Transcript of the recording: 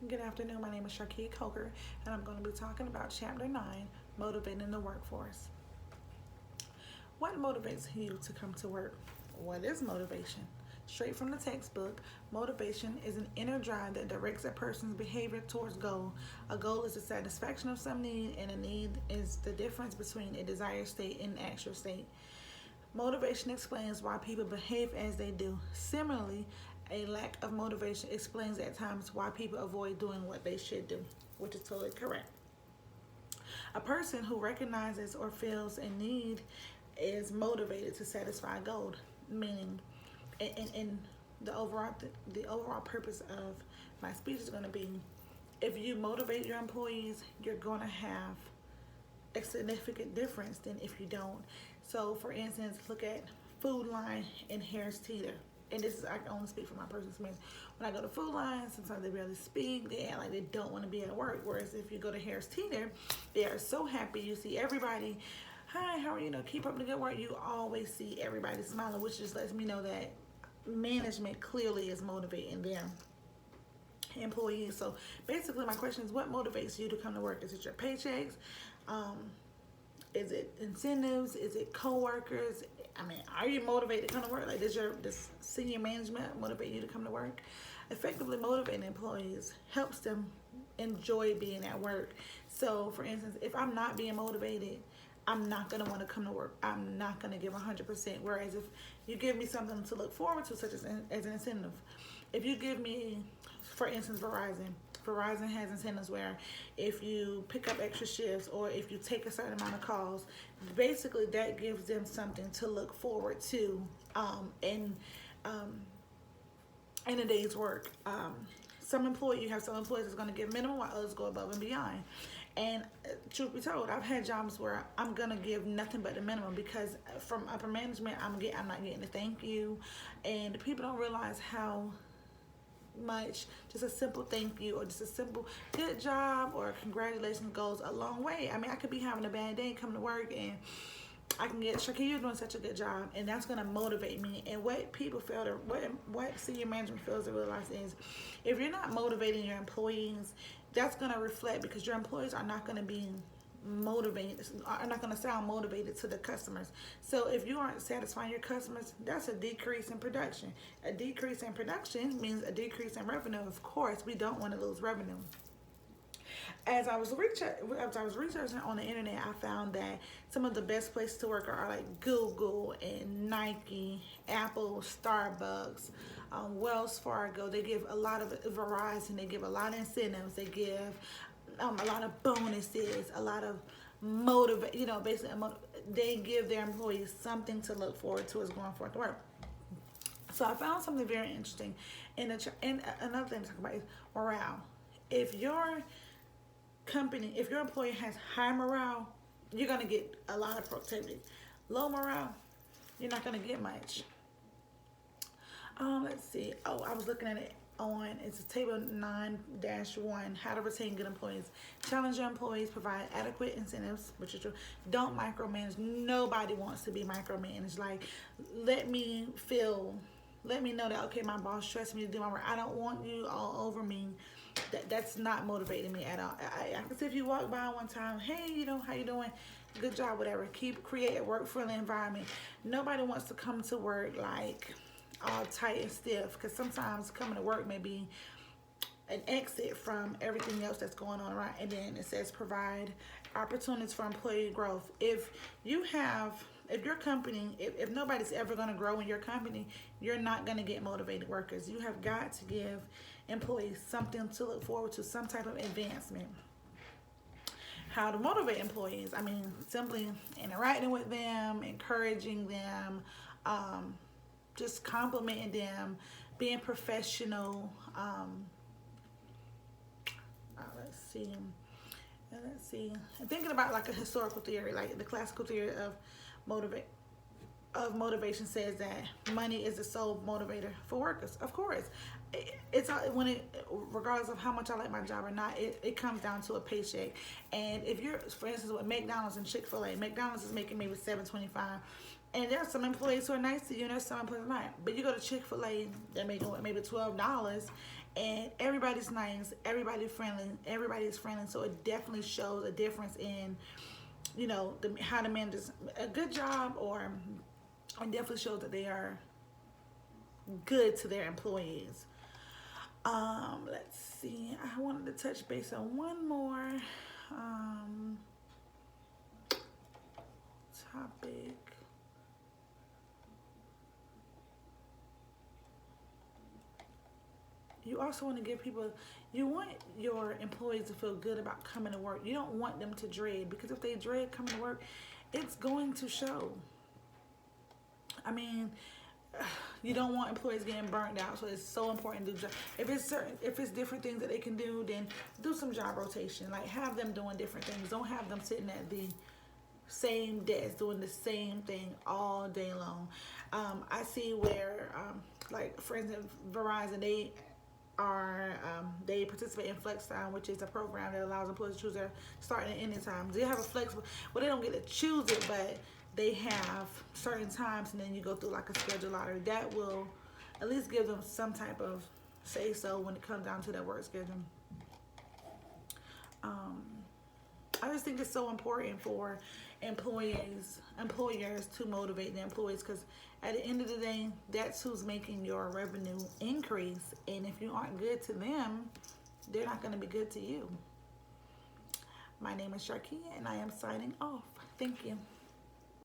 Good afternoon. My name is Sharkia Coker, and I'm going to be talking about Chapter 9, Motivating the Workforce. What motivates you to come to work? What is motivation? Straight from the textbook, motivation is an inner drive that directs a person's behavior towards goal. A goal is the satisfaction of some need, and a need is the difference between a desired state and an actual state. Motivation explains why people behave as they do. Similarly, a lack of motivation explains at times why people avoid doing what they should do, which is totally correct. A person who recognizes or feels a need is motivated to satisfy a goal, meaning in the overall purpose of my speech is going to be, if you motivate your employees, you're going to have a significant difference than if you don't. So for instance, look at Food Line and Harris Teeter. And this is, I can only speak from my personal experience. When I go to Food Line, sometimes they barely speak. They act like they don't want to be at work. Whereas if you go to Harris Teeter, they are so happy. You see everybody, hi, how are you? Keep up the good work. You always see everybody smiling, which just lets me know that management clearly is motivating them employees. So basically my question is, what motivates you to come to work? Is it your paychecks? Is it incentives? Is it co-workers? I mean, are you motivated to come to work? Like, does senior management motivate you to come to work? Effectively motivating employees helps them enjoy being at work. So for instance, if I'm not being motivated, I'm not going to want to come to work. I'm not going to give 100%. Whereas if you give me something to look forward to, such as an incentive, if you give me, for instance, Verizon has incentives where if you pick up extra shifts or if you take a certain amount of calls, basically that gives them something to look forward to in a day's work. You have some employees that's going to give minimum while others go above and beyond. And truth be told, I've had jobs where I'm gonna give nothing but the minimum because from upper management, I'm not getting a thank you, and people don't realize how much just a simple thank you or just a simple good job or congratulations goes a long way. I mean, I could be having a bad day, come to work, and I can get, Shaki, you're doing such a good job, and that's gonna motivate me. And what people fail to, what senior management fails to realize is, if you're not motivating your employees, that's gonna reflect, because your employees are not gonna be motivated, are not gonna sound motivated to the customers. So if you aren't satisfying your customers, that's a decrease in production. A decrease in production means a decrease in revenue. Of course, we don't want to lose revenue. As I was researching on the internet, I found that some of the best places to work are like Google and Nike, Apple, Starbucks, Wells Fargo. They give a lot of Verizon. They give a lot of incentives. They give a lot of bonuses, a lot of they give their employees something to look forward to as going forth to work. So I found something very interesting. And another thing to talk about is morale. If your employee has high morale, you're gonna get a lot of productivity. Low morale, you're not gonna get much. Let's see. Oh, I was looking at it it's a table 9-1, how to retain good employees. Challenge your employees, provide adequate incentives, which is true. Don't micromanage. Nobody wants to be micromanaged. Like, let me know that, okay, my boss trusts me to do my work. I don't want you all over me. That's not motivating me at all. I can see if you walk by one time, hey, how you doing? Good job, whatever. Create a work-friendly environment. Nobody wants to come to work like all tight and stiff, because sometimes coming to work may be an exit from everything else that's going on around. And then it says provide opportunities for employee growth. If your company, if nobody's ever going to grow in your company, you're not going to get motivated workers. You have got to give employees something to look forward to, some type of advancement. How to motivate employees? I mean, simply interacting with them, encouraging them, just complimenting them, being professional. Let's see. I'm thinking about like a historical theory, like the classical theory of motivation says that money is the sole motivator for workers. Of course, regardless of how much I like my job or not, it comes down to a paycheck. And if you're, for instance, with McDonald's and Chick-fil-A, McDonald's is making maybe $7.25. And there are some employees who are nice to you, and there's some employees not. But you go to Chick-fil-A, they're making maybe $12, and everybody everybody's nice, everybody's friendly. So it definitely shows a difference in, you know, how the managers a good job, or it definitely shows that they are good to their employees. Let's see. I wanted to touch base on one more topic. You also want to give people, you want your employees to feel good about coming to work. You don't want them to dread, because if they dread coming to work, it's going to show. I mean, you don't want employees getting burnt out, so it's so important to do. If it's different things that they can do, then do some job rotation. Like, have them doing different things. Don't have them sitting at the same desk doing the same thing all day long. I see where, like, for instance, Verizon, they participate in Flex Time, which is a program that allows employees to choose their start and ending times. They have a flexible, well, they don't get to choose it, but they have certain times, and then you go through like a schedule lottery. That will at least give them some type of say so when it comes down to their work schedule. I just think it's so important for employers to motivate their employees, because at the end of the day, that's who's making your revenue increase. And if you aren't good to them, they're not going to be good to you. My name is Sharkia, and I am signing off. Thank you.